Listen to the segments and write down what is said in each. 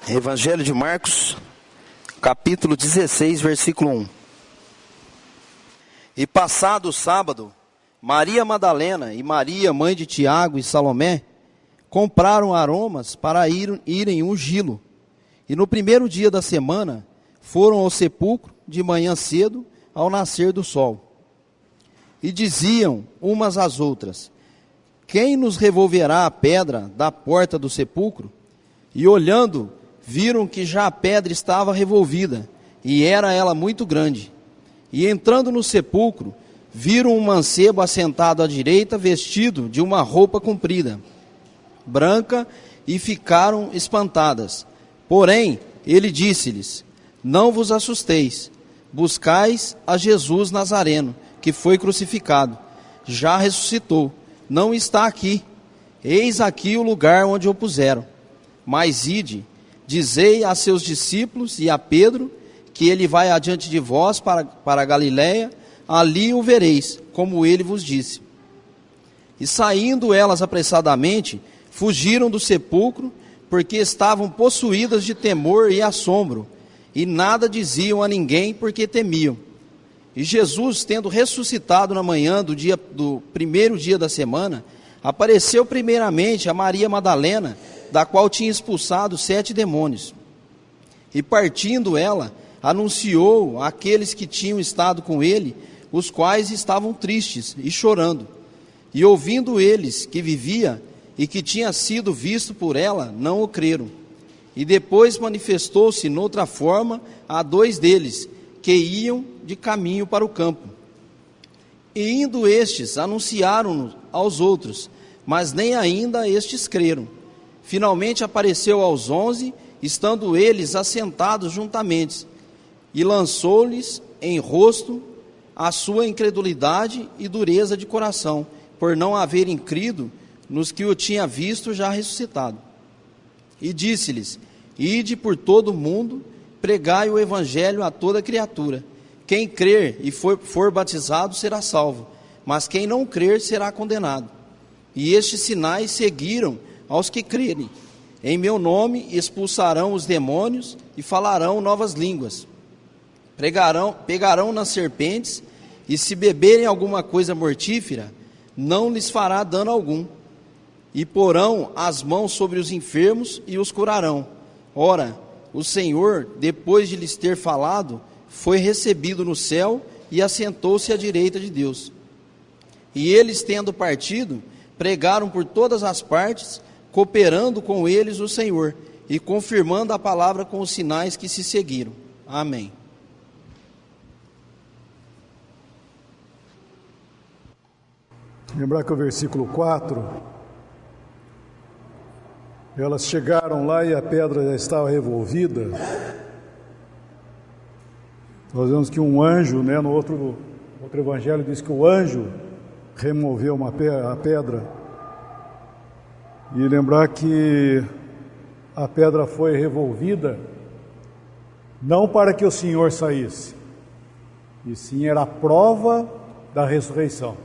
Evangelho de Marcos, capítulo 16, versículo 1. E passado o sábado, Maria Madalena e Maria, mãe de Tiago e Salomé, compraram aromas para irem ungí-lo. E no primeiro dia da semana, foram ao sepulcro de manhã cedo, ao nascer do sol. E diziam umas às outras: quem nos revolverá a pedra da porta do sepulcro? E olhando, viram que já a pedra estava revolvida, e era ela muito grande. E entrando no sepulcro, viram um mancebo assentado à direita, vestido de uma roupa comprida, branca, e ficaram espantadas. Porém, ele disse-lhes: não vos assusteis, buscais a Jesus Nazareno, que foi crucificado. Já ressuscitou, não está aqui. Eis aqui o lugar onde o puseram. Mas ide, dizei a seus discípulos e a Pedro, que ele vai adiante de vós para a Galiléia, ali o vereis, como ele vos disse. E saindo elas apressadamente, fugiram do sepulcro, porque estavam possuídas de temor e assombro, e nada diziam a ninguém, porque temiam. E Jesus, tendo ressuscitado na manhã do primeiro dia da semana, apareceu primeiramente a Maria Madalena, da qual tinha expulsado 7 demônios. E partindo ela, anunciou àqueles que tinham estado com ele, os quais estavam tristes e chorando. E ouvindo eles que vivia e que tinha sido visto por ela, não o creram. E depois manifestou-se noutra forma a 2 deles, que iam de caminho para o campo. E indo estes, anunciaram-no aos outros, mas nem ainda estes creram. Finalmente apareceu aos 11, estando eles assentados juntamente, e lançou-lhes em rosto a sua incredulidade e dureza de coração, por não haverem crido nos que o tinha visto já ressuscitado. E disse-lhes: ide por todo o mundo, pregai o evangelho a toda criatura. Quem crer e for batizado será salvo, mas quem não crer será condenado. E estes sinais seguiram aos que crerem. Em meu nome expulsarão os demônios e falarão novas línguas. Pegarão nas serpentes, e se beberem alguma coisa mortífera, não lhes fará dano algum. E porão as mãos sobre os enfermos e os curarão. Ora, o Senhor, depois de lhes ter falado, foi recebido no céu e assentou-se à direita de Deus. E eles, tendo partido, pregaram por todas as partes, cooperando com eles o Senhor, e confirmando a palavra com os sinais que se seguiram. Amém. Lembrar que o versículo 4, elas chegaram lá e a pedra já estava revolvida. Nós vemos que um anjo, no outro evangelho diz que o anjo removeu a pedra. E lembrar que a pedra foi revolvida não para que o Senhor saísse, e sim era a prova da ressurreição.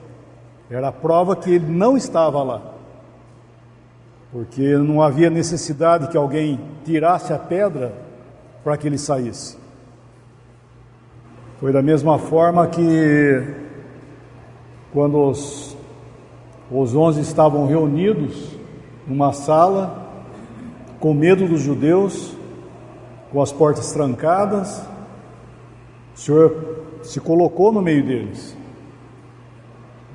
Era a prova que ele não estava lá, porque não havia necessidade que alguém tirasse a pedra para que ele saísse. Foi da mesma forma que quando os 11 estavam reunidos numa sala, com medo dos judeus, com as portas trancadas, o Senhor se colocou no meio deles.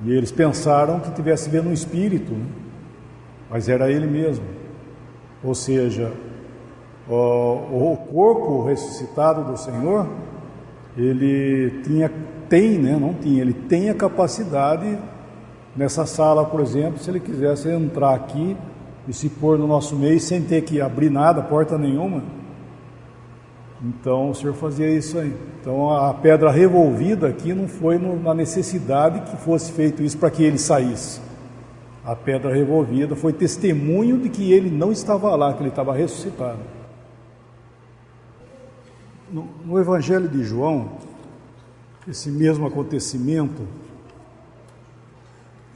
E eles pensaram que estivesse vendo um espírito, mas era ele mesmo. Ou seja, o corpo ressuscitado do Senhor, ele ele tem a capacidade, nessa sala, por exemplo, se ele quisesse entrar aqui e se pôr no nosso meio sem ter que abrir nada, porta nenhuma. Então o Senhor fazia isso aí. Então a pedra revolvida aqui não foi na necessidade que fosse feito isso para que ele saísse. A pedra revolvida foi testemunho de que ele não estava lá, que ele estava ressuscitado. No Evangelho de João, esse mesmo acontecimento,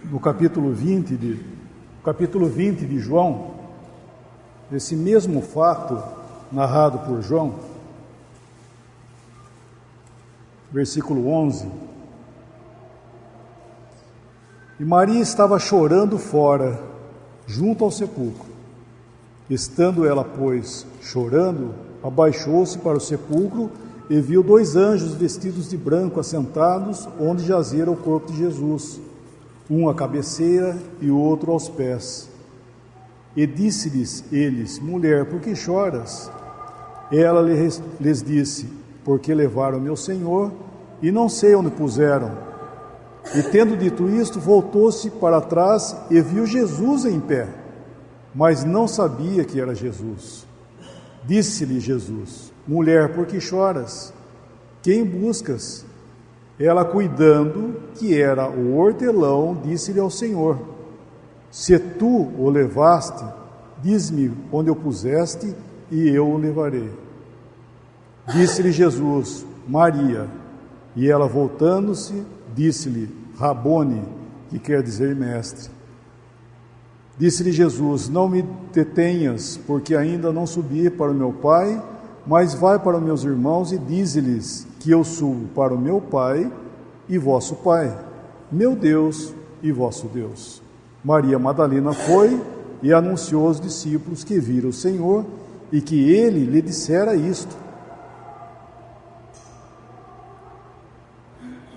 no capítulo 20 de João, esse mesmo fato narrado por João, versículo 11. E Maria estava chorando fora, junto ao sepulcro. Estando ela, pois, chorando, abaixou-se para o sepulcro e viu 2 anjos vestidos de branco assentados onde jazera o corpo de Jesus, um à cabeceira e o outro aos pés. E disse-lhes eles: mulher, por que choras? Ela lhes disse: porque levaram meu Senhor e não sei onde puseram. E tendo dito isto, voltou-se para trás e viu Jesus em pé, mas não sabia que era Jesus. Disse-lhe Jesus: mulher, por que choras? Quem buscas? Ela, cuidando que era o hortelão, disse-lhe ao Senhor: se tu o levaste, diz-me onde o puseste, e eu o levarei. Disse-lhe Jesus: Maria. E ela, voltando-se, disse-lhe: Rabone, que quer dizer mestre. Disse-lhe Jesus: não me detenhas, porque ainda não subi para o meu Pai, mas vai para os meus irmãos e dize-lhes que eu subo para o meu Pai e vosso Pai, meu Deus e vosso Deus. Maria Madalena foi e anunciou aos discípulos que viram o Senhor e que ele lhe dissera isto.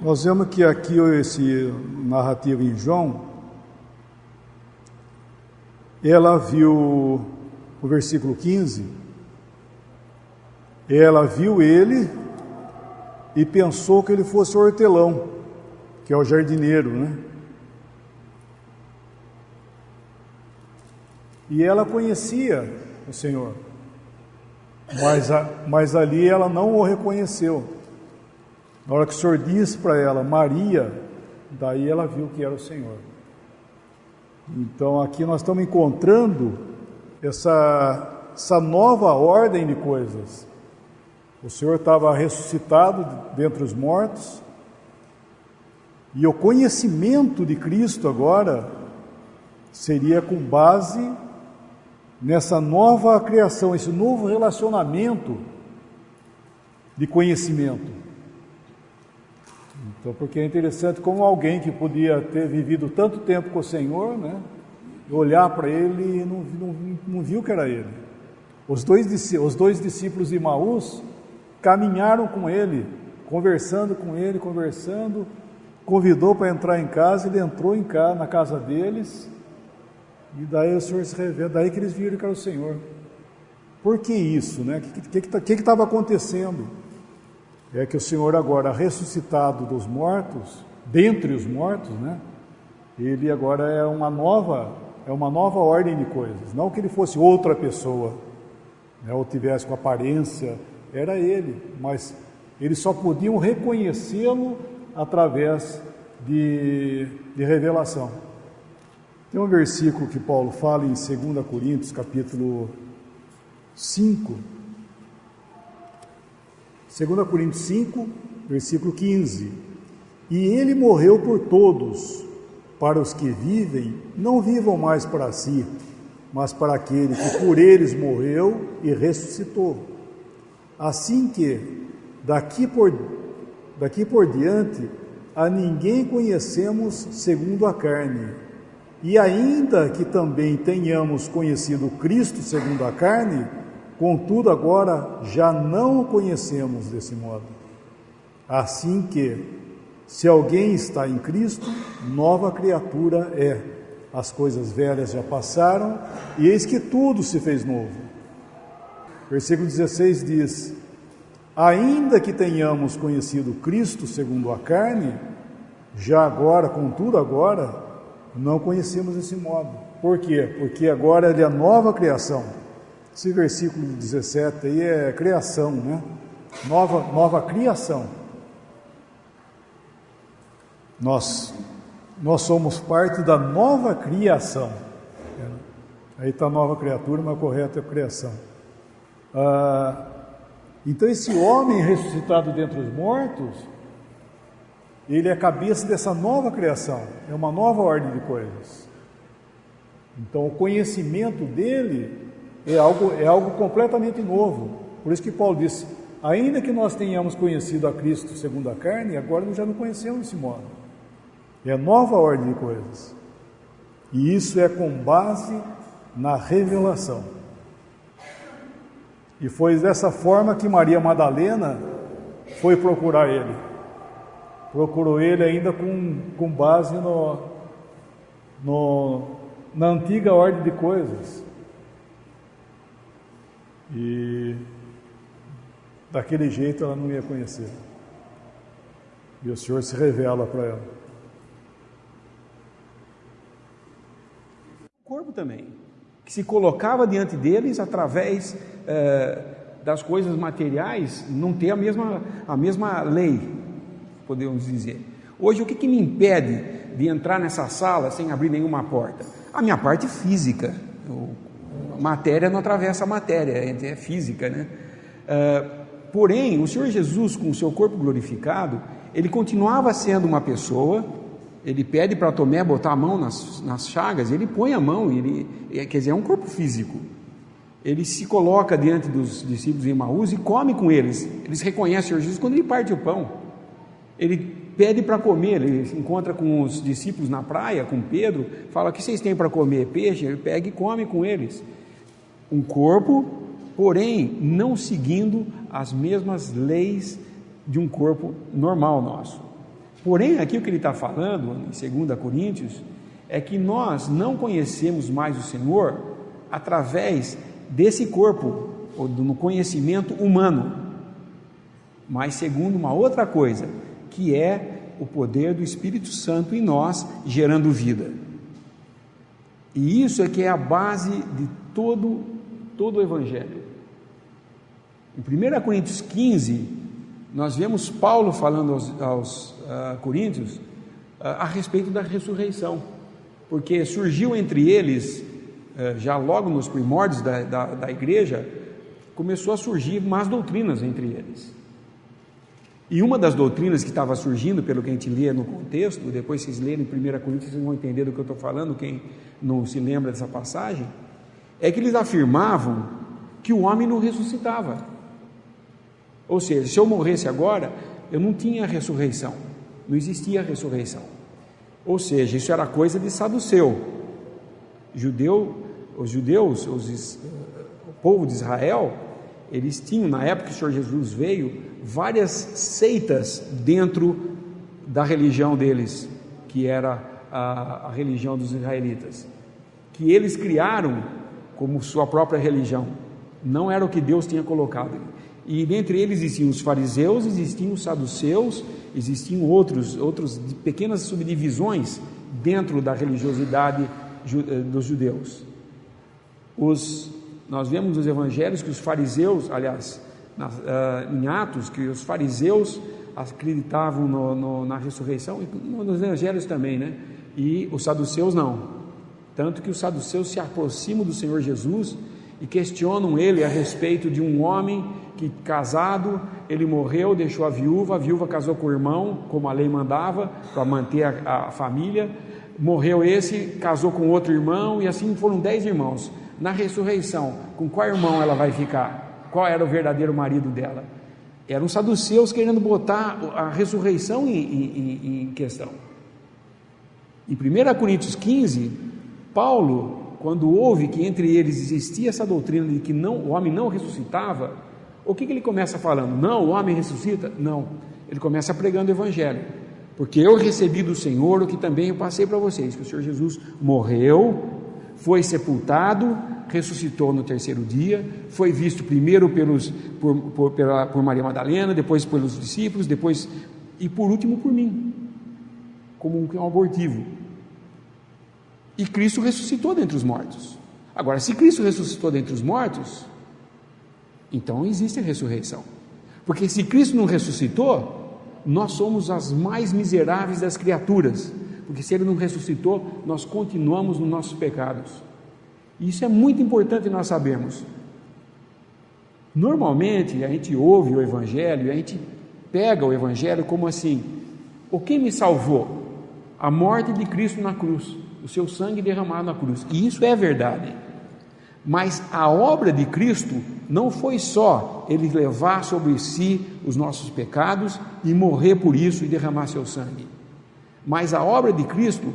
Nós vemos que aqui esse narrativo em João, ela viu o versículo 15, ela viu ele e pensou que ele fosse o hortelão, que é o jardineiro, né? E ela conhecia o Senhor, mas ali ela não o reconheceu. Na hora que o Senhor disse para ela, Maria, daí ela viu que era o Senhor. Então aqui nós estamos encontrando essa nova ordem de coisas. O Senhor estava ressuscitado dentre os mortos, e o conhecimento de Cristo agora seria com base nessa nova criação, esse novo relacionamento de conhecimento. Então, porque é interessante como alguém que podia ter vivido tanto tempo com o Senhor, né, olhar para ele e não viu que era ele. Os dois discípulos de Emaús caminharam com ele, conversando, convidou para entrar em casa, ele entrou na casa deles, e daí o Senhor se revela, daí que eles viram que era o Senhor. Por que isso, né? O que estava acontecendo? É que o Senhor agora, ressuscitado dos mortos, dentre os mortos, né? Ele agora é uma nova ordem de coisas. Não que ele fosse outra pessoa, né? Ou tivesse com aparência, era ele, mas eles só podiam reconhecê-lo através de revelação. Tem um versículo que Paulo fala em 2 Coríntios, capítulo 5, 2 Coríntios 5, versículo 15. E ele morreu por todos, para os que vivem, não vivam mais para si, mas para aquele que por eles morreu e ressuscitou. Assim que, daqui por diante, a ninguém conhecemos segundo a carne. E ainda que também tenhamos conhecido Cristo segundo a carne, contudo agora já não o conhecemos desse modo. Assim que, se alguém está em Cristo, nova criatura é. As coisas velhas já passaram, e eis que tudo se fez novo. Versículo 16 diz: ainda que tenhamos conhecido Cristo segundo a carne, já agora, contudo agora, não conhecemos desse modo. Por quê? Porque agora ele é nova criação. Esse versículo 17 aí é criação, né? Nova criação. Nós somos parte da nova criação. Aí está nova criatura, mas correto é criação. Então esse homem ressuscitado dentre os mortos, ele é a cabeça dessa nova criação, é uma nova ordem de coisas. Então o conhecimento dele é algo completamente novo. Por isso que Paulo disse: ainda que nós tenhamos conhecido a Cristo segundo a carne, agora nós já não conhecemos desse modo. É nova ordem de coisas. E isso é com base na revelação. E foi dessa forma que Maria Madalena foi procurar ele. Procurou ele ainda com base na antiga ordem de coisas. E daquele jeito ela não ia conhecer. E o Senhor se revela para ela. O corpo também, que se colocava diante deles através das coisas materiais, não ter a mesma lei, podemos dizer. Hoje, o que me impede de entrar nessa sala sem abrir nenhuma porta? A minha parte física. A matéria não atravessa a matéria, é física, né? Porém, o Senhor Jesus, com o seu corpo glorificado, ele continuava sendo uma pessoa. Ele pede para Tomé botar a mão nas chagas, ele põe a mão, quer dizer, é um corpo físico. Ele se coloca diante dos discípulos em Emaús e come com eles. Eles reconhecem o Senhor Jesus quando ele parte o pão. Ele pede para comer, ele se encontra com os discípulos na praia, com Pedro, fala: o que vocês têm para comer? Peixe. Ele pega e come com eles. Um corpo, porém, não seguindo as mesmas leis de um corpo normal nosso. Porém, aqui o que ele está falando, em 2 Coríntios, é que nós não conhecemos mais o Senhor através desse corpo, ou do conhecimento humano, mas segundo uma outra coisa, que é o poder do Espírito Santo em nós, gerando vida. E isso é que é a base de todo o Evangelho. Em 1 Coríntios 15, nós vemos Paulo falando aos Coríntios a respeito da ressurreição, porque surgiu entre eles, já logo nos primórdios da igreja, começou a surgir más doutrinas entre eles. E uma das doutrinas que estava surgindo, pelo que a gente lê no contexto, depois vocês lerem 1 Coríntios, vocês vão entender do que eu estou falando, quem não se lembra dessa passagem, é que eles afirmavam que o homem não ressuscitava. Ou seja, se eu morresse agora, eu não tinha ressurreição, não existia ressurreição. Ou seja, isso era coisa de saduceu. Os judeus, o povo de Israel, eles tinham, na época que o Senhor Jesus veio, várias seitas dentro da religião deles, que era a religião dos israelitas, que eles criaram como sua própria religião. Não era o que Deus tinha colocado. E dentre eles existiam os fariseus, existiam os saduceus, existiam outros pequenas subdivisões dentro da religiosidade dos judeus. Nós vemos nos evangelhos que os fariseus, aliás, em Atos, que os fariseus acreditavam na ressurreição, e nos evangelhos também, né? E os saduceus não. Tanto que os saduceus se aproximam do Senhor Jesus e questionam ele a respeito de um homem que, casado, ele morreu, deixou a viúva casou com o irmão, como a lei mandava, para manter a família. Morreu esse, casou com outro irmão, e assim foram 10 irmãos. Na ressurreição, com qual irmão ela vai ficar? Qual era o verdadeiro marido dela? Eram saduceus querendo botar a ressurreição em questão. Em 1 Coríntios 15, Paulo, quando ouve que entre eles existia essa doutrina de que o homem não ressuscitava, o que ele começa falando? Não, o homem ressuscita? Não, ele começa pregando o Evangelho, porque eu recebi do Senhor o que também eu passei para vocês, que o Senhor Jesus morreu, foi sepultado, ressuscitou no terceiro dia, foi visto primeiro por Maria Madalena, depois pelos discípulos, depois e por último por mim, como um abortivo. E Cristo ressuscitou dentre os mortos. Agora, se Cristo ressuscitou dentre os mortos, então existe a ressurreição, porque se Cristo não ressuscitou, nós somos as mais miseráveis das criaturas, porque se Ele não ressuscitou, nós continuamos nos nossos pecados. E isso é muito importante nós sabermos. Normalmente a gente ouve o Evangelho, a gente pega o Evangelho como assim: o que me salvou? A morte de Cristo na cruz, o seu sangue derramado na cruz. E isso é verdade. Mas a obra de Cristo não foi só Ele levar sobre si os nossos pecados e morrer por isso e derramar seu sangue. Mas a obra de Cristo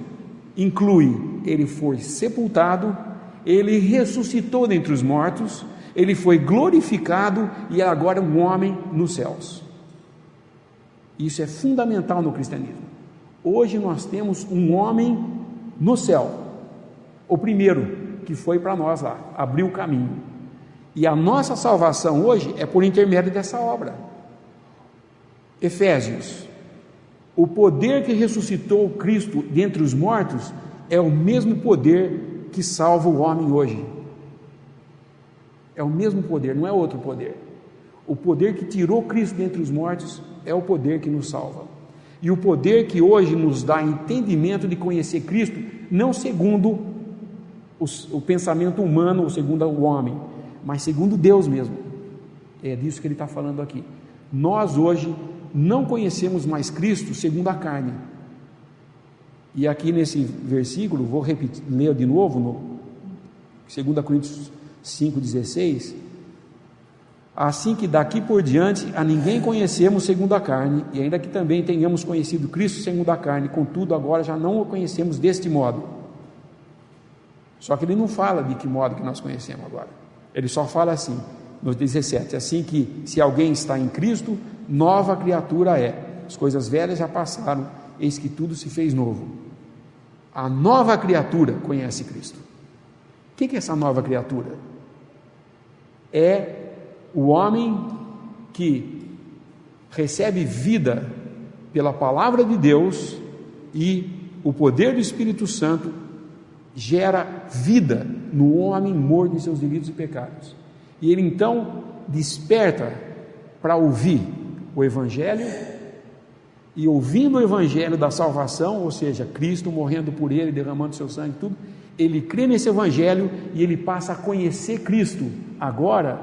inclui: Ele foi sepultado, Ele ressuscitou dentre os mortos, Ele foi glorificado e agora é um homem nos céus. Isso é fundamental no cristianismo. Hoje nós temos um homem no céu, o primeiro que foi para nós lá, abriu o caminho. E a nossa salvação hoje é por intermédio dessa obra. Efésios: o poder que ressuscitou Cristo dentre os mortos é o mesmo poder que salva o homem hoje. É o mesmo poder, não é outro poder. O poder que tirou Cristo dentre os mortos é o poder que nos salva. E o poder que hoje nos dá entendimento de conhecer Cristo, não segundo o pensamento humano ou segundo o homem, mas segundo Deus mesmo. É disso que ele está falando aqui. Nós hoje não conhecemos mais Cristo segundo a carne. E aqui nesse versículo, vou repetir, ler de novo, no 2 Coríntios 5,16: assim que daqui por diante a ninguém conhecemos segundo a carne, e ainda que também tenhamos conhecido Cristo segundo a carne, contudo agora já não o conhecemos deste modo. Só que ele não fala de que modo que nós conhecemos agora. Ele só fala assim, no 17: assim que se alguém está em Cristo, nova criatura é. As coisas velhas já passaram, eis que tudo se fez novo. A nova criatura conhece Cristo. O que é essa nova criatura? É o homem que recebe vida pela palavra de Deus e o poder do Espírito Santo gera vida no homem morto em seus delitos e pecados. E ele então desperta para ouvir o Evangelho, e ouvindo o Evangelho da salvação, ou seja, Cristo morrendo por ele, derramando seu sangue e tudo, ele crê nesse Evangelho e ele passa a conhecer Cristo agora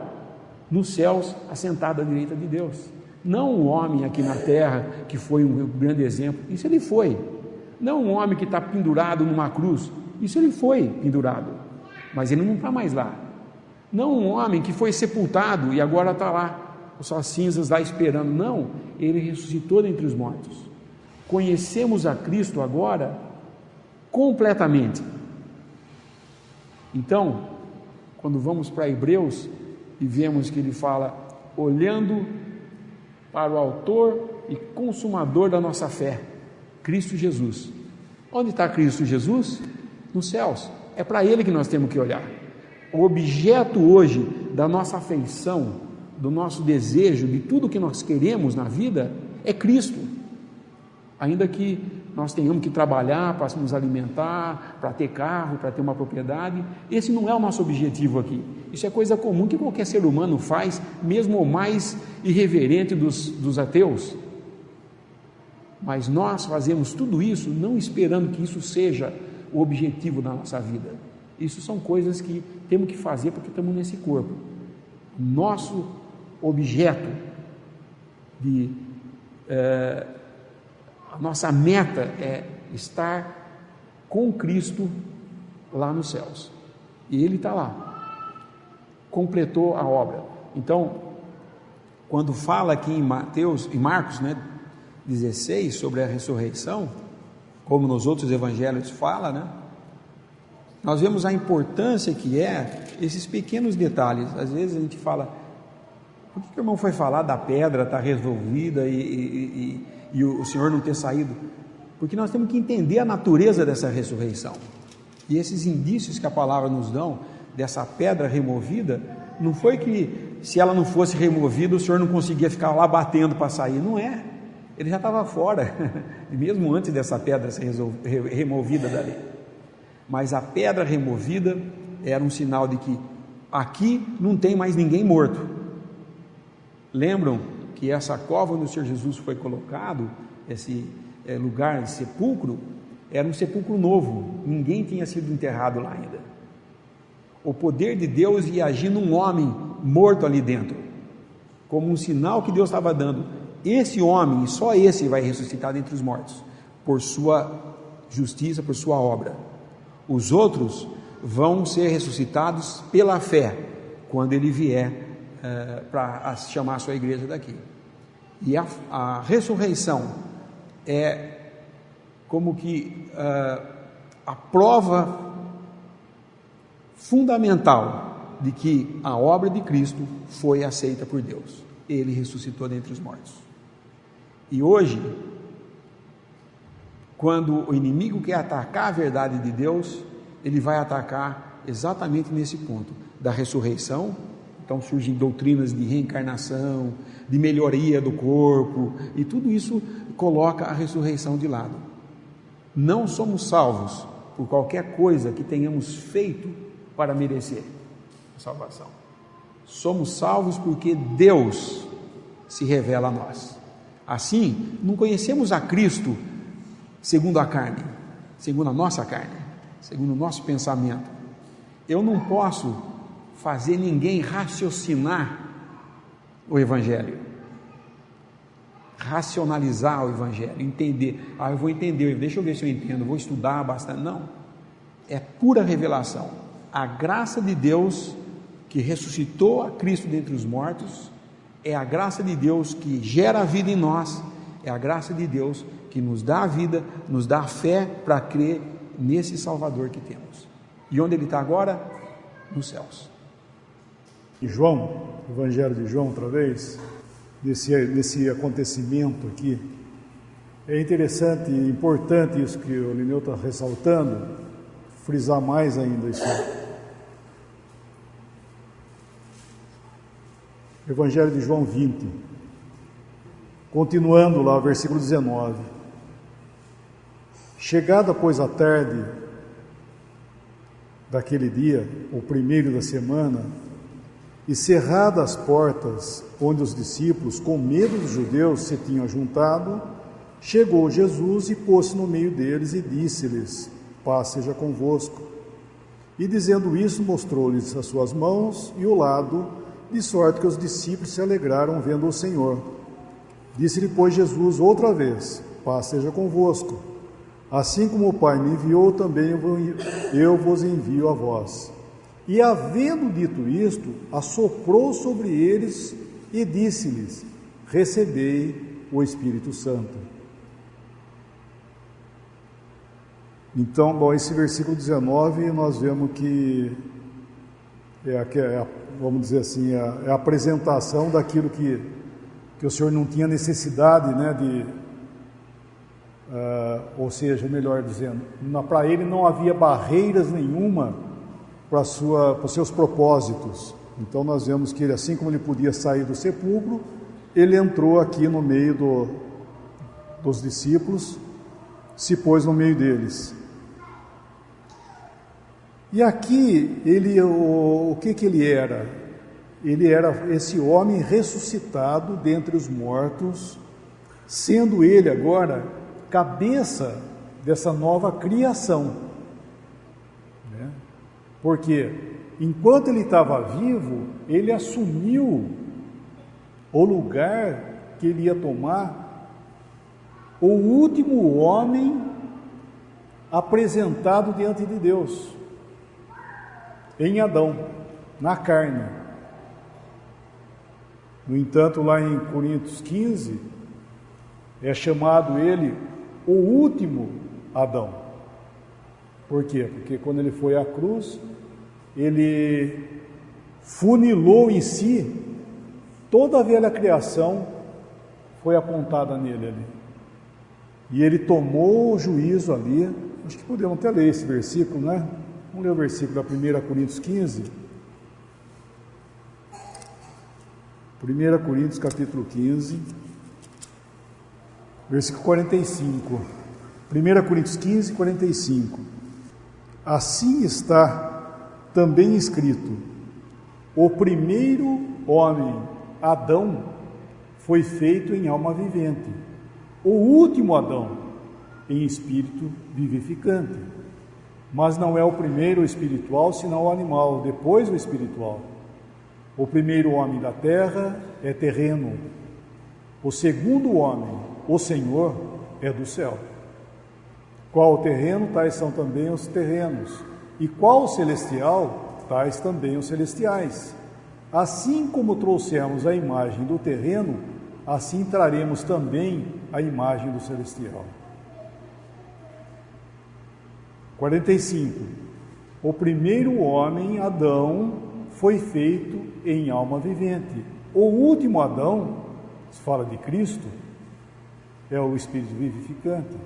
nos céus, assentado à direita de Deus. Não um homem aqui na terra que foi um grande exemplo, isso ele foi. Não um homem que está pendurado numa cruz, isso ele foi pendurado, mas ele não está mais lá. Não um homem que foi sepultado e agora está lá, suas cinzas lá esperando. Não, ele ressuscitou dentre os mortos. Conhecemos a Cristo agora completamente. Então, quando vamos para Hebreus e vemos que ele fala: olhando para o autor e consumador da nossa fé, Cristo Jesus. Onde está Cristo Jesus? Nos céus. É para Ele que nós temos que olhar. O objeto hoje da nossa afeição, do nosso desejo, de tudo que nós queremos na vida, é Cristo. Ainda que nós tenhamos que trabalhar para nos alimentar, para ter carro, para ter uma propriedade, esse não é o nosso objetivo aqui. Isso é coisa comum que qualquer ser humano faz, mesmo o mais irreverente dos ateus. Mas nós fazemos tudo isso não esperando que isso seja o objetivo da nossa vida. Isso são coisas que temos que fazer porque estamos nesse corpo. Nosso objeto a nossa meta é estar com Cristo lá nos céus. E Ele está lá, completou a obra. Então, quando fala aqui em Marcos, 16, sobre a ressurreição, como nos outros evangelhos fala, nós vemos a importância que é esses pequenos detalhes. Às vezes a gente fala: por que o irmão foi falar da pedra estar resolvida e o Senhor não ter saído? Porque nós temos que entender a natureza dessa ressurreição. E esses indícios que a palavra nos dão, dessa pedra removida, não foi que se ela não fosse removida, o Senhor não conseguia ficar lá batendo para sair. Não é. Ele já estava fora, mesmo antes dessa pedra ser removida dali. Mas a pedra removida era um sinal de que aqui não tem mais ninguém morto. Lembram que essa cova onde o Senhor Jesus foi colocado, esse lugar de sepulcro, era um sepulcro novo, ninguém tinha sido enterrado lá ainda. O poder de Deus ia agir num homem morto ali dentro, como um sinal que Deus estava dando: esse homem, e só esse vai ressuscitar dentre os mortos, por sua justiça, por sua obra. Os outros vão ser ressuscitados pela fé, quando Ele vier para chamar a sua igreja daqui. E a ressurreição é como que a prova fundamental de que a obra de Cristo foi aceita por Deus. Ele ressuscitou dentre os mortos. E hoje, quando o inimigo quer atacar a verdade de Deus, ele vai atacar exatamente nesse ponto da ressurreição. Então surgem doutrinas de reencarnação, de melhoria do corpo, e tudo isso coloca a ressurreição de lado. Não somos salvos por qualquer coisa que tenhamos feito para merecer a salvação. Somos salvos porque Deus se revela a nós. Assim, não conhecemos a Cristo segundo a carne, segundo a nossa carne, segundo o nosso pensamento. Eu não posso fazer ninguém raciocinar o Evangelho, racionalizar o Evangelho, entender. Eu vou entender, deixa eu ver se eu entendo, vou estudar bastante. Não, é pura revelação. A graça de Deus que ressuscitou a Cristo dentre os mortos, é a graça de Deus que gera a vida em nós, é a graça de Deus que nos dá a vida, nos dá a fé para crer nesse Salvador que temos. E onde Ele está agora? Nos céus. E João, Evangelho de João, outra vez, desse acontecimento aqui, é interessante e importante isso que o Lineu está ressaltando, frisar mais ainda isso. Evangelho de João 20, continuando lá, versículo 19. Chegada, pois, a tarde daquele dia, o primeiro da semana, e cerradas as portas onde os discípulos, com medo dos judeus, se tinham juntado, chegou Jesus e pôs-se no meio deles e disse-lhes: paz seja convosco. E dizendo isso, mostrou-lhes as suas mãos e o lado, de sorte que os discípulos se alegraram vendo o Senhor. Disse-lhe, pois, Jesus outra vez: paz seja convosco. Assim como o Pai me enviou, também eu vos envio a vós. E havendo dito isto, assoprou sobre eles e disse-lhes: recebei o Espírito Santo. Então, bom, esse versículo 19, nós vemos que vamos dizer assim, é a apresentação daquilo que o Senhor não tinha necessidade, né, ou seja, melhor dizendo, para Ele não havia barreiras nenhuma para os seus propósitos. Então nós vemos que Ele, assim como Ele podia sair do sepulcro, Ele entrou aqui no meio dos discípulos, se pôs no meio deles. E aqui, o que ele era? Ele era esse homem ressuscitado dentre os mortos, sendo ele agora cabeça dessa nova criação. Né? Porque enquanto ele estava vivo, ele assumiu o lugar que ele ia tomar, o último homem apresentado diante de Deus. Em Adão, na carne. No entanto, lá em Coríntios 15, é chamado ele o último Adão. Por quê? Porque quando ele foi à cruz, ele funilou em si toda a velha criação, foi apontada nele ali. E ele tomou o juízo ali. Acho que podemos até ler esse versículo, né? Vamos ler o versículo da 1 Coríntios 15. 1 Coríntios capítulo 15, versículo 45. 1 Coríntios 15, 45. Assim está também escrito: o primeiro homem, Adão, foi feito em alma vivente, o último Adão em espírito vivificante. Mas não é o primeiro o espiritual, senão o animal, depois o espiritual. O primeiro homem da terra é terreno, o segundo homem, o Senhor, é do céu. Qual o terreno, tais são também os terrenos. E qual o celestial, tais também os celestiais. Assim como trouxemos a imagem do terreno, assim traremos também a imagem do celestial. 45. O primeiro homem, Adão, foi feito em alma vivente. O último Adão, se fala de Cristo, é o Espírito vivificante.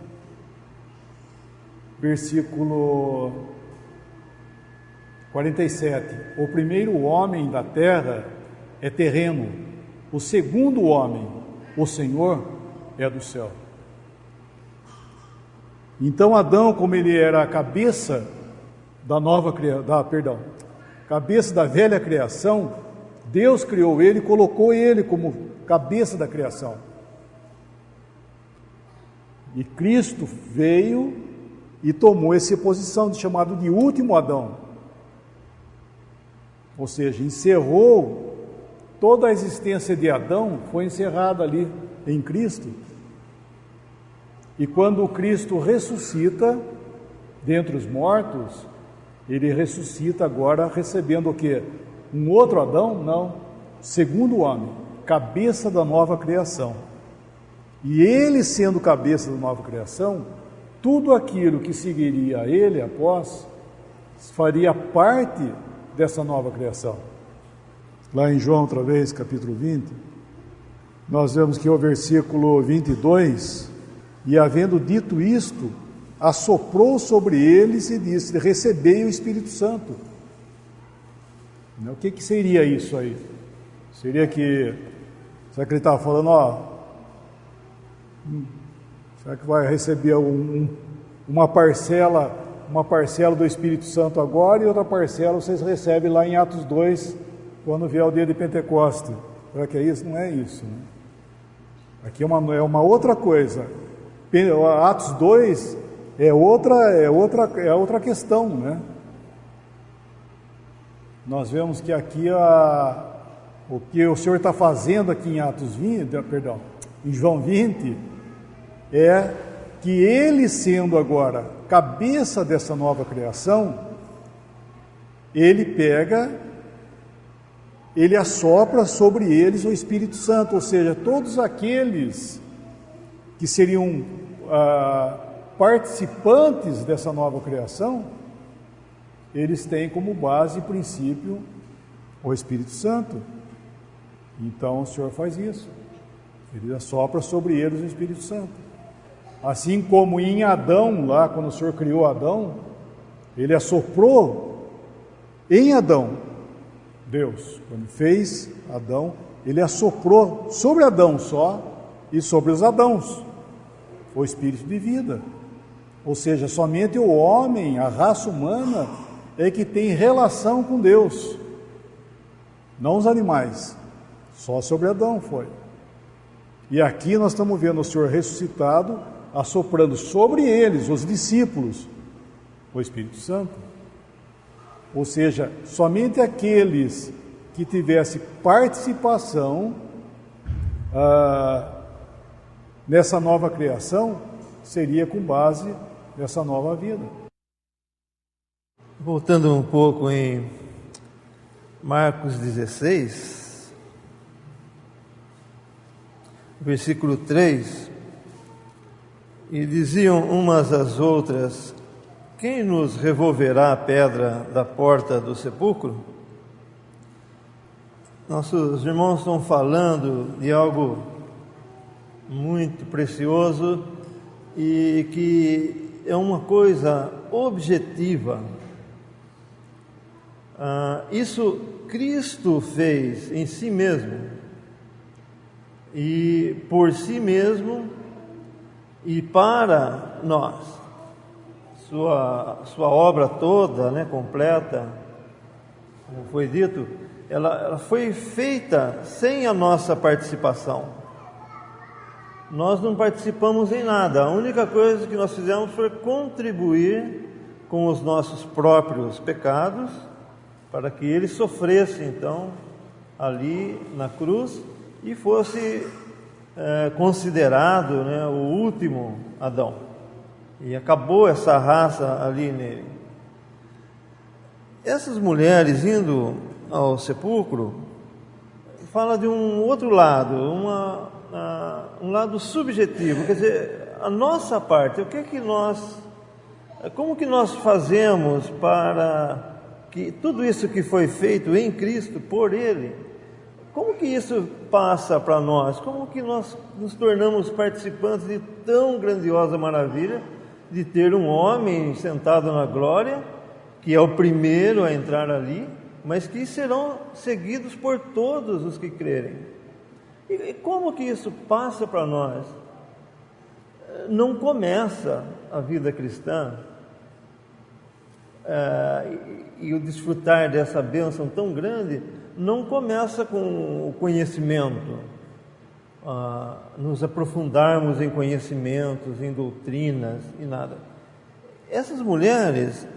Versículo 47. O primeiro homem da terra é terreno. O segundo homem, o Senhor, é do céu. Então Adão, como ele era a cabeça cabeça da velha criação, Deus criou ele e colocou ele como cabeça da criação. E Cristo veio e tomou essa posição de chamado de último Adão. Ou seja, encerrou toda a existência de Adão, foi encerrada ali em Cristo. E quando Cristo ressuscita dentre os mortos, ele ressuscita agora recebendo o quê? Um outro Adão? Não. Segundo homem, cabeça da nova criação. E ele sendo cabeça da nova criação, tudo aquilo que seguiria a ele após, faria parte dessa nova criação. Lá em João, outra vez, capítulo 20, nós vemos que o versículo 22, e havendo dito isto, assoprou sobre eles e disse: recebei o Espírito Santo. O que seria isso aí? Seria que, será que ele estava falando, será que vai receber uma parcela do Espírito Santo agora e outra parcela vocês recebem lá em Atos 2, quando vier o dia de Pentecostes? Será que é isso? Não é isso, né? Aqui é uma outra coisa. Atos 2 é outra questão, né? Nós vemos que aqui o que o Senhor está fazendo aqui em João 20, é que ele sendo agora cabeça dessa nova criação, ele assopra sobre eles o Espírito Santo, ou seja, todos aqueles que seriam participantes dessa nova criação, eles têm como base e princípio o Espírito Santo. Então o Senhor faz isso, ele assopra sobre eles o Espírito Santo. Assim como em Adão, lá quando o Senhor criou Adão, ele assoprou em Adão, Deus, quando fez Adão, ele assoprou sobre Adão só e sobre os Adãos o Espírito de vida. Ou seja, somente o homem, a raça humana, é que tem relação com Deus, não os animais, só sobre Adão foi. E aqui nós estamos vendo o Senhor ressuscitado, assoprando sobre eles, os discípulos, o Espírito Santo. Ou seja, somente aqueles que tivessem participação nessa nova criação, seria com base nessa nova vida. Voltando um pouco em Marcos 16, versículo 3, e diziam umas às outras: quem nos revolverá a pedra da porta do sepulcro? Nossos irmãos estão falando de algo muito precioso e que é uma coisa objetiva. Isso Cristo fez em si mesmo e por si mesmo e para nós. Sua obra toda, né, completa, como foi dito, ela foi feita sem a nossa participação. Nós não participamos em nada. A única coisa que nós fizemos foi contribuir com os nossos próprios pecados para que ele sofresse então ali na cruz e fosse considerado, né, o último Adão. E acabou essa raça ali nele. Essas mulheres indo ao sepulcro, fala de um outro lado, um lado subjetivo, quer dizer, a nossa parte, como que nós fazemos para que tudo isso que foi feito em Cristo, por Ele, como que isso passa para nós? Como que nós nos tornamos participantes de tão grandiosa maravilha de ter um homem sentado na glória, que é o primeiro a entrar ali, mas que serão seguidos por todos os que crerem? E como que isso passa para nós? Não começa a vida cristã e o desfrutar dessa bênção tão grande não começa com o conhecimento, nos aprofundarmos em conhecimentos, em doutrinas e nada. Essas mulheres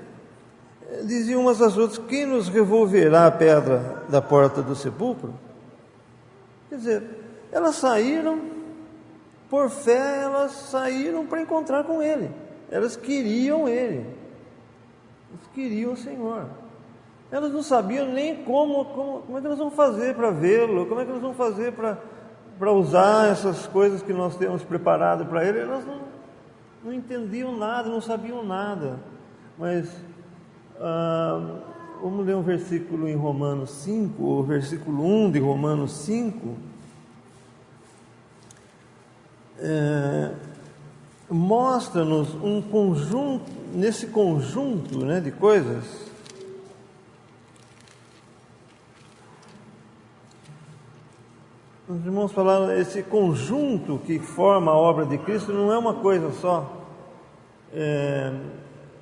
diziam umas às outras: quem nos revolverá a pedra da porta do sepulcro? Quer dizer, elas saíram, por fé, elas saíram para encontrar com Ele. Elas queriam Ele, elas queriam o Senhor. Elas não sabiam nem como é que elas vão fazer para vê-lo, como é que elas vão fazer para usar essas coisas que nós temos preparado para Ele. Elas não entendiam nada, não sabiam nada. Mas vamos ler um versículo em Romanos 5, o versículo 1 de Romanos 5. Mostra-nos um conjunto, nesse conjunto, né, de coisas. Os irmãos falaram, esse conjunto que forma a obra de Cristo não é uma coisa só.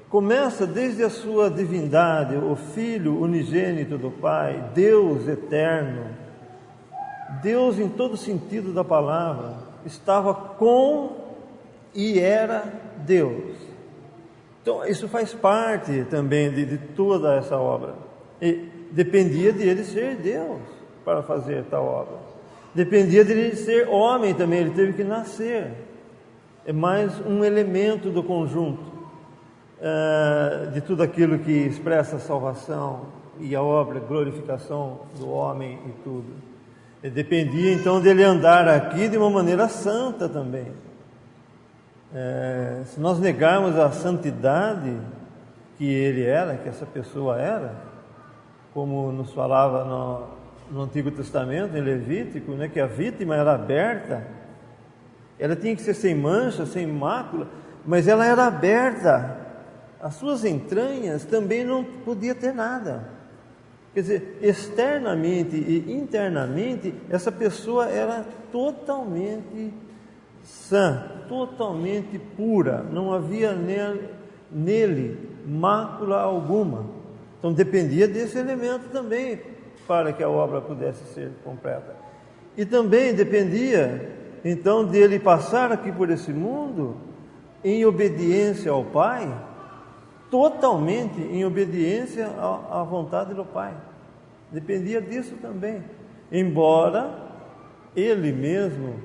Começa desde a sua divindade, o Filho unigênito do Pai, Deus eterno, Deus em todo sentido da palavra, estava com e era Deus. Então isso faz parte também de toda essa obra. E dependia de Ele ser Deus para fazer tal obra. Dependia de Ele ser homem também, Ele teve que nascer. É mais um elemento do conjunto de tudo aquilo que expressa a salvação e a obra, a glorificação do homem e tudo. Dependia então dele andar aqui de uma maneira santa também. Se nós negarmos a santidade que ele era, que essa pessoa era, como nos falava no Antigo Testamento, em Levítico, né, que a vítima era aberta, ela tinha que ser sem mancha, sem mácula, mas ela era aberta, as suas entranhas também não podia ter nada. Quer dizer, externamente e internamente, essa pessoa era totalmente sã, totalmente pura, não havia nele mácula alguma. Então dependia desse elemento também para que a obra pudesse ser completa. E também dependia então dele passar aqui por esse mundo em obediência ao Pai, totalmente em obediência à vontade do Pai. Dependia disso também, embora ele mesmo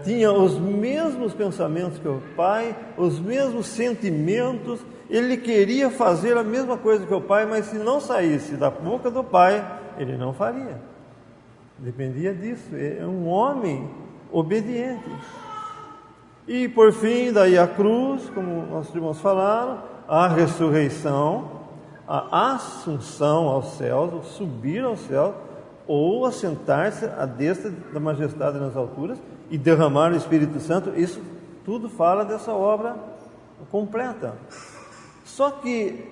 tinha os mesmos pensamentos que o Pai, os mesmos sentimentos. Ele queria fazer a mesma coisa que o Pai, mas se não saísse da boca do Pai, ele não faria. Dependia disso. É um homem obediente. E por fim, daí a cruz, como nossos irmãos falaram, a ressurreição, a assunção aos céus, o subir aos céus, ou assentar-se à destra da majestade nas alturas e derramar o Espírito Santo. Isso tudo fala dessa obra completa. Só que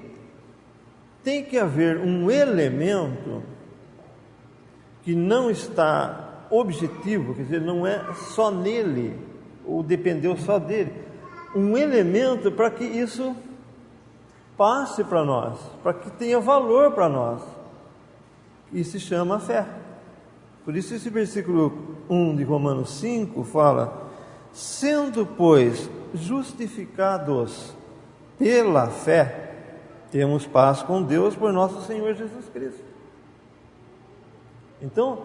tem que haver um elemento que não está objetivo, quer dizer, não é só nele, ou dependeu só dele. Um elemento para que isso passe para nós, para que tenha valor para nós. E se chama fé. Por isso esse versículo 1 de Romanos 5 fala: sendo, pois, justificados pela fé, temos paz com Deus por nosso Senhor Jesus Cristo. Então,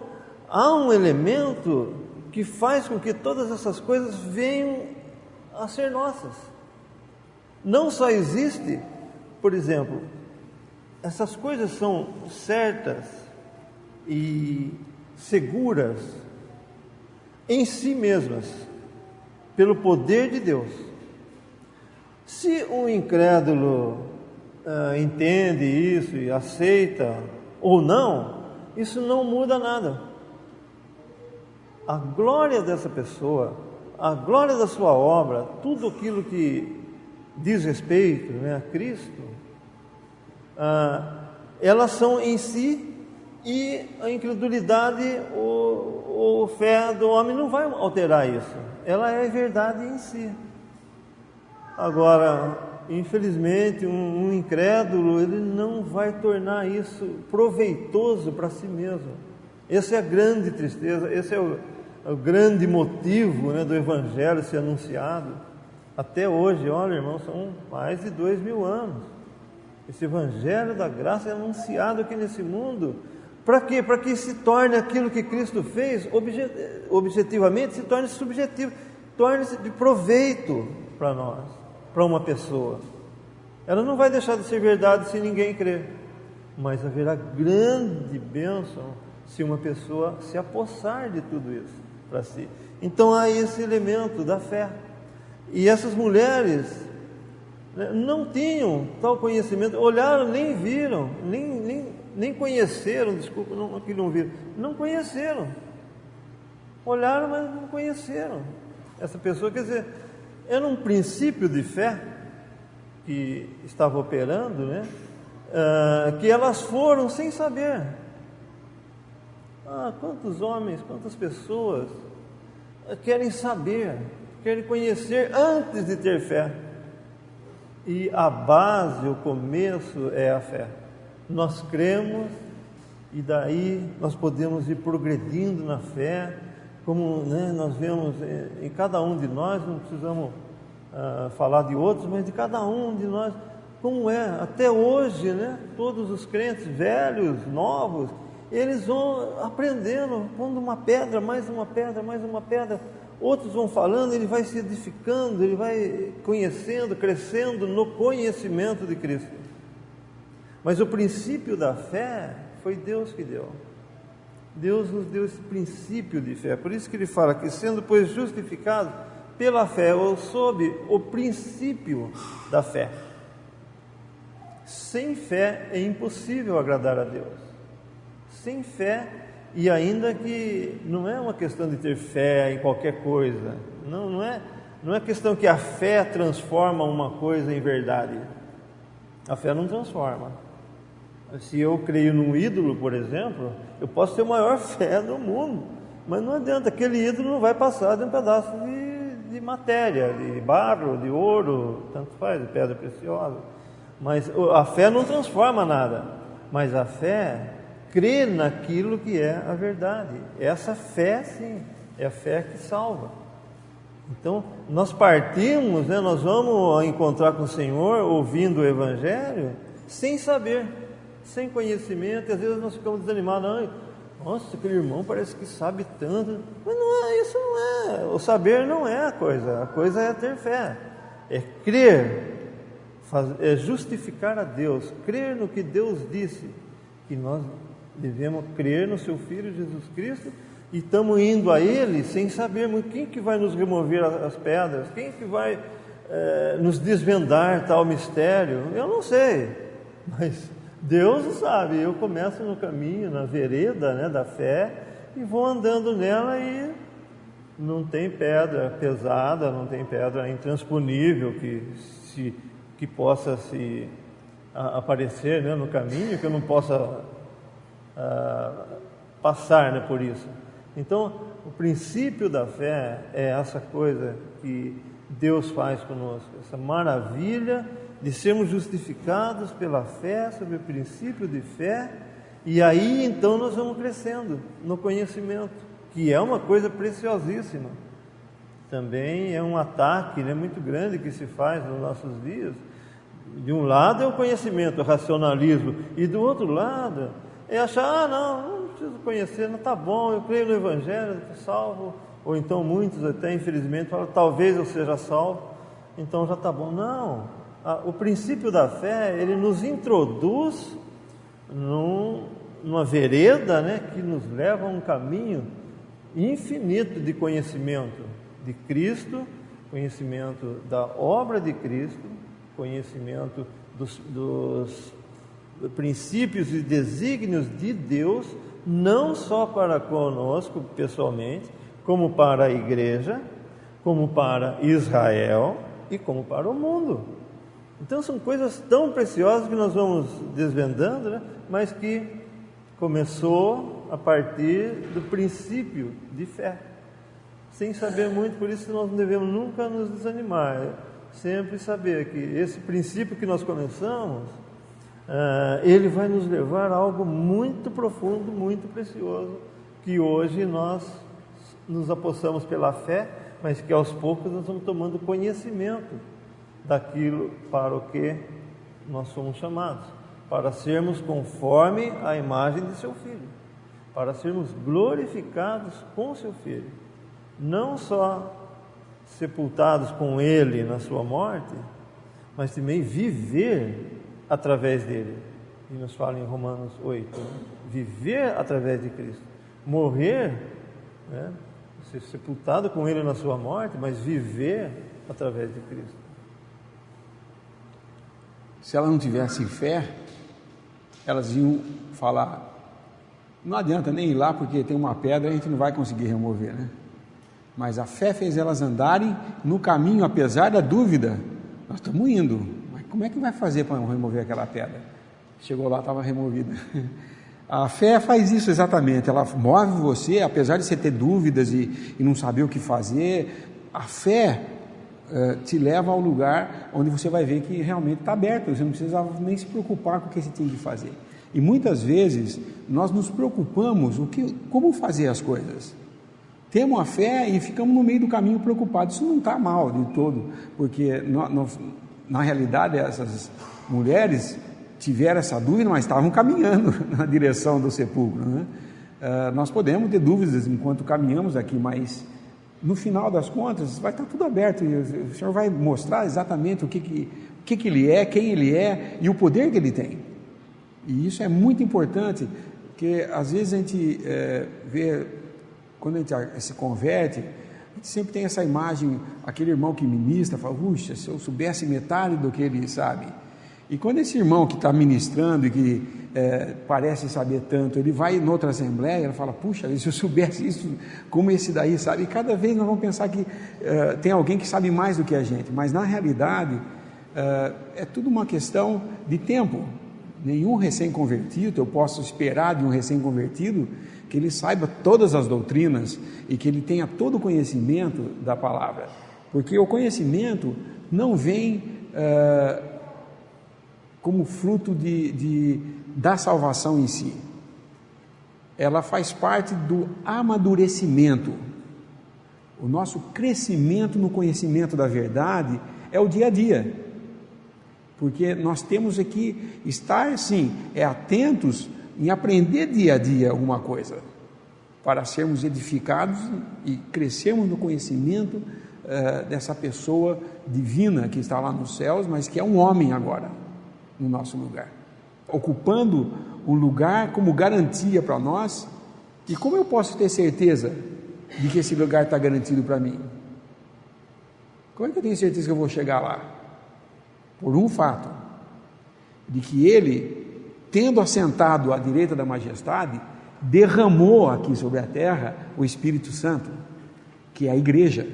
há um elemento que faz com que todas essas coisas venham a ser nossas. Não só existe, por exemplo, essas coisas são certas e seguras em si mesmas, pelo poder de Deus. Se um incrédulo entende isso e aceita ou não, isso não muda nada. A glória dessa pessoa, a glória da sua obra, tudo aquilo que diz respeito, né, a Cristo, elas são em si, e a incredulidade ou fé do homem não vai alterar isso. Ela é verdade em si. Agora, infelizmente, um incrédulo, ele não vai tornar isso proveitoso para si mesmo. Essa é a grande tristeza, esse é o grande motivo, né, do Evangelho ser anunciado. Até hoje, olha, irmãos, são mais de 2000 anos. Esse Evangelho da graça é anunciado aqui nesse mundo. Para quê? Para que se torne aquilo que Cristo fez, objetivamente, se torne subjetivo, torne-se de proveito para nós, para uma pessoa. Ela não vai deixar de ser verdade se ninguém crer, mas haverá grande bênção se uma pessoa se apossar de tudo isso para si. Então há esse elemento da fé. E essas mulheres, né, não tinham tal conhecimento, olharam, nem viram, nem conheceram, desculpa, aqui não viram, não conheceram. Olharam, mas não conheceram essa pessoa. Quer dizer, era um princípio de fé que estava operando, né? Que elas foram sem saber. Quantos homens, quantas pessoas querem saber, querem conhecer antes de ter fé. E a base, o começo é a fé. Nós cremos e daí nós podemos ir progredindo na fé, como, né, nós vemos em cada um de nós, não precisamos falar de outros, mas de cada um de nós, como é, até hoje, né, todos os crentes, velhos, novos, eles vão aprendendo, pondo uma pedra, mais uma pedra, mais uma pedra, outros vão falando, ele vai se edificando, ele vai conhecendo, crescendo no conhecimento de Cristo. Mas o princípio da fé foi Deus que deu. Deus nos deu esse princípio de fé. Por isso que ele fala que, sendo pois justificados pela fé, ou sob o princípio da fé. Sem fé é impossível agradar a Deus. Sem fé, e ainda que não é uma questão de ter fé em qualquer coisa. Não é questão que a fé transforma uma coisa em verdade. A fé não transforma. Se eu creio num ídolo, por exemplo, eu posso ter a maior fé do mundo, mas não adianta, aquele ídolo não vai passar de um pedaço de matéria, de barro, de ouro, tanto faz, de pedra preciosa. Mas a fé não transforma nada, mas a fé crê naquilo que é a verdade. Essa fé, sim, é a fé que salva. Então, nós partimos, né, nós vamos encontrar com o Senhor, ouvindo o Evangelho, sem saber, sem conhecimento, e às vezes nós ficamos desanimados. Nossa, aquele irmão parece que sabe tanto. Mas não é, isso não é. O saber não é a coisa é ter fé, é crer, é justificar a Deus, crer no que Deus disse, que nós devemos crer no seu Filho Jesus Cristo, e estamos indo a Ele sem saber muito quem que vai nos remover as pedras, quem que vai nos desvendar tal mistério. Eu não sei, mas Deus sabe. Eu começo no caminho, na vereda, né, da fé, e vou andando nela, e não tem pedra pesada, não tem pedra intransponível que possa se aparecer, né, no caminho, que eu não possa passar, né, por isso. Então, o princípio da fé é essa coisa que Deus faz conosco, essa maravilha de sermos justificados pela fé, sob o princípio de fé, e aí então nós vamos crescendo no conhecimento, que é uma coisa preciosíssima. Também é um ataque, né, muito grande que se faz nos nossos dias. De um lado é o conhecimento, o racionalismo, e do outro lado é achar, não preciso conhecer, não está bom, eu creio no Evangelho, estou salvo. Ou então muitos até, infelizmente, falam, talvez eu seja salvo, então já está bom. Não, o princípio da fé, ele nos introduz numa vereda, né, que nos leva a um caminho infinito de conhecimento de Cristo, conhecimento da obra de Cristo, conhecimento dos princípios e desígnios de Deus, não só para conosco pessoalmente, como para a igreja, como para Israel e como para o mundo. Então são coisas tão preciosas que nós vamos desvendando, né? Mas que começou a partir do princípio de fé, sem saber muito. Por isso nós não devemos nunca nos desanimar, sempre saber que esse princípio que nós começamos, ele vai nos levar a algo muito profundo, muito precioso, que hoje nós nos apossamos pela fé, mas que aos poucos nós vamos tomando conhecimento daquilo para o que nós somos chamados, para sermos conforme a imagem de seu Filho, para sermos glorificados com seu Filho, não só sepultados com Ele na sua morte, mas também viver através dele. E nos fala em Romanos 8, né? Viver através de Cristo, morrer, né? Ser sepultado com Ele na sua morte, mas viver através de Cristo. Se ela não tivesse fé, elas iam falar: não adianta nem ir lá porque tem uma pedra, a gente não vai conseguir remover, né? Mas a fé fez elas andarem no caminho, apesar da dúvida. Nós estamos indo, mas como é que vai fazer para remover aquela pedra? Chegou lá, estava removida. A fé faz isso exatamente, ela move você, apesar de você ter dúvidas e não saber o que fazer. A fé te leva ao lugar onde você vai ver que realmente está aberto, você não precisa nem se preocupar com o que você tem que fazer. E muitas vezes nós nos preocupamos como fazer as coisas. Temos a fé e ficamos no meio do caminho preocupados. Isso não está mal de todo, porque na realidade essas mulheres tiveram essa dúvida, mas estavam caminhando na direção do sepulcro, né? Nós podemos ter dúvidas enquanto caminhamos aqui, mas no final das contas vai estar tudo aberto e o Senhor vai mostrar exatamente o que Ele é, quem Ele é e o poder que Ele tem. E isso é muito importante, porque às vezes a gente vê, quando a gente se converte, a gente sempre tem essa imagem, aquele irmão que ministra, fala: puxa, se eu soubesse metade do que ele sabe. E quando esse irmão que está ministrando e que parece saber tanto, ele vai em outra assembleia, ele fala: puxa, se eu soubesse isso, como esse daí sabe. E cada vez nós vamos pensar que tem alguém que sabe mais do que a gente, mas na realidade é tudo uma questão de tempo. Nenhum recém-convertido, eu posso esperar de um recém-convertido que ele saiba todas as doutrinas e que ele tenha todo o conhecimento da palavra, porque o conhecimento não vem como fruto da salvação em si. Ela faz parte do amadurecimento. O nosso crescimento no conhecimento da verdade é o dia a dia, porque nós temos que estar, sim, atentos em aprender dia a dia alguma coisa, para sermos edificados e crescermos no conhecimento dessa pessoa divina que está lá nos céus, mas que é um homem agora, no nosso lugar, ocupando um lugar como garantia para nós. E como eu posso ter certeza de que esse lugar está garantido para mim? Como é que eu tenho certeza que eu vou chegar lá? Por um fato, de que Ele, tendo assentado à direita da majestade, derramou aqui sobre a terra o Espírito Santo, que é a igreja.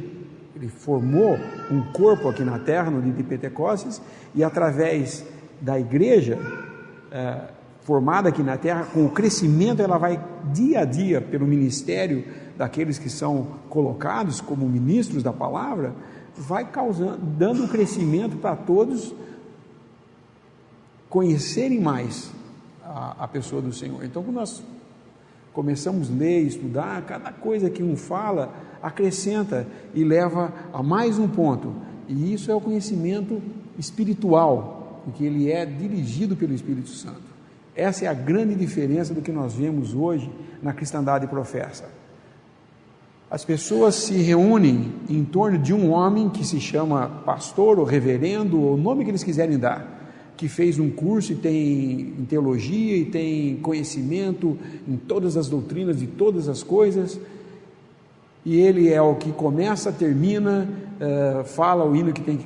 Ele formou um corpo aqui na terra, no dia de Pentecostes, e através da igreja formada aqui na terra, com o crescimento, ela vai dia a dia, pelo ministério daqueles que são colocados como ministros da palavra, vai dando um crescimento para todos conhecerem mais a pessoa do Senhor. Então, quando nós começamos a ler, estudar, cada coisa que um fala acrescenta e leva a mais um ponto, e isso é o conhecimento espiritual, porque ele é dirigido pelo Espírito Santo. Essa é a grande diferença do que nós vemos hoje na cristandade professa. As pessoas se reúnem em torno de um homem que se chama pastor ou reverendo, ou o nome que eles quiserem dar, que fez um curso e tem em teologia e tem conhecimento em todas as doutrinas de todas as coisas, e ele é o que começa, termina, fala o hino que tem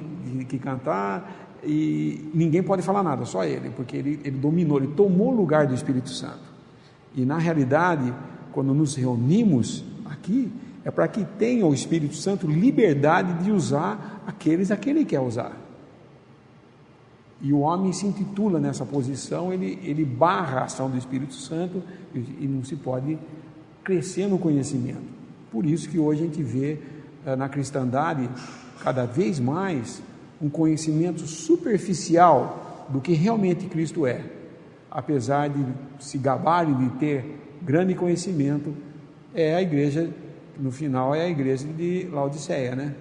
que cantar, e ninguém pode falar nada, só ele, porque ele dominou, ele tomou o lugar do Espírito Santo. E na realidade, quando nos reunimos aqui, é para que tenha o Espírito Santo liberdade de usar aqueles a quem ele quer usar. E o homem se intitula nessa posição, ele barra a ação do Espírito Santo e não se pode crescer no conhecimento. Por isso que hoje a gente vê na cristandade cada vez mais um conhecimento superficial do que realmente Cristo é. Apesar de se gabarem de ter grande conhecimento, é a igreja, no final é a igreja de Laodiceia, né?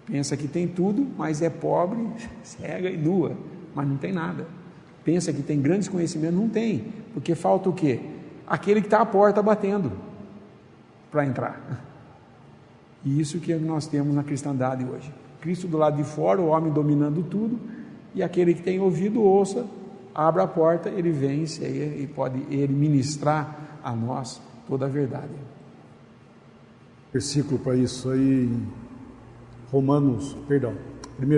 Pensa que tem tudo, mas é pobre, cega e nua, mas não tem nada. Pensa que tem grandes conhecimentos, não tem, porque falta o quê? Aquele que está à porta batendo para entrar. E isso que nós temos na cristandade hoje. Cristo do lado de fora, o homem dominando tudo, e aquele que tem ouvido, ouça, abra a porta, ele vem e pode ele ministrar a nós toda a verdade. Versículo para isso aí, 1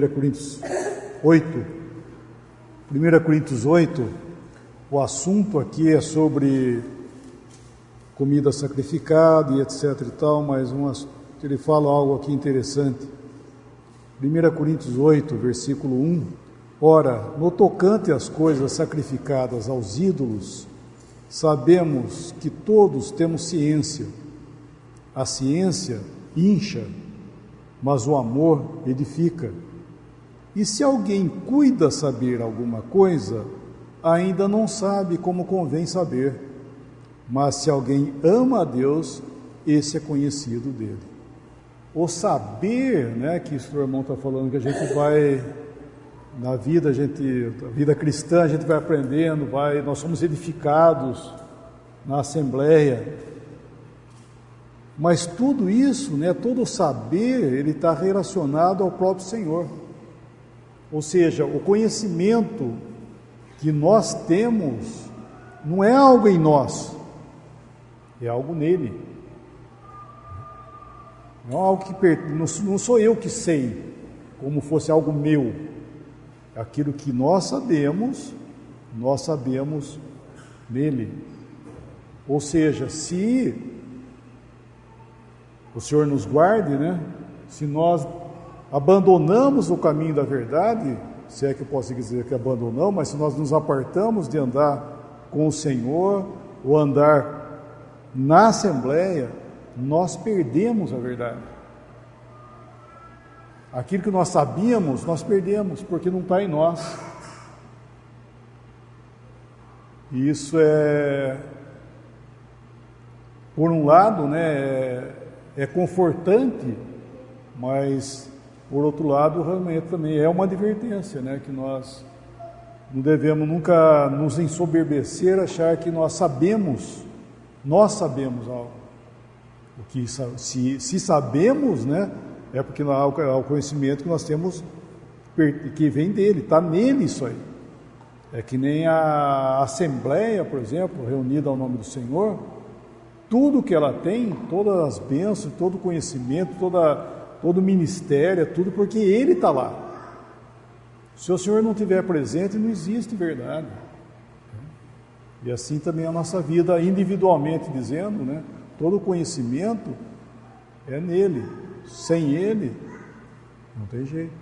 Coríntios 8. 1 Coríntios 8, o assunto aqui é sobre comida sacrificada e etc e tal, mas ele fala algo aqui interessante. 1 Coríntios 8, versículo 1. Ora, no tocante às coisas sacrificadas aos ídolos, sabemos que todos temos ciência. A ciência incha, mas o amor edifica. E se alguém cuida saber alguma coisa, ainda não sabe como convém saber. Mas se alguém ama a Deus, esse é conhecido dele. O saber, né, que o irmão está falando, que a gente vai, na vida, a vida cristã, a gente vai aprendendo, nós somos edificados na Assembleia. Mas tudo isso, né, todo o saber, ele está relacionado ao próprio Senhor. Ou seja, o conhecimento que nós temos não é algo em nós, é algo nele. Não é algo que não sou eu que sei, como fosse algo meu. Aquilo que nós sabemos nele. Ou seja, se o Senhor nos guarde, né? Se nós abandonamos o caminho da verdade, se é que eu posso dizer que abandonamos, mas se nós nos apartamos de andar com o Senhor, ou andar na Assembleia, nós perdemos a verdade. Aquilo que nós sabíamos, nós perdemos, porque não está em nós. E isso por um lado, né, é confortante, mas por outro lado, realmente também é uma advertência, né, que nós não devemos nunca nos ensoberbecer, achar que nós sabemos algo. O que se sabemos, né, é porque há o conhecimento que nós temos que vem dele, está nele isso aí. É que nem a Assembleia, por exemplo, reunida ao nome do Senhor, tudo que ela tem, todas as bênçãos, todo o conhecimento, todo o ministério, tudo porque Ele está lá. Se o Senhor não estiver presente, não existe verdade. E assim também a nossa vida, individualmente dizendo, né? Todo o conhecimento é nele. Sem Ele, não tem jeito.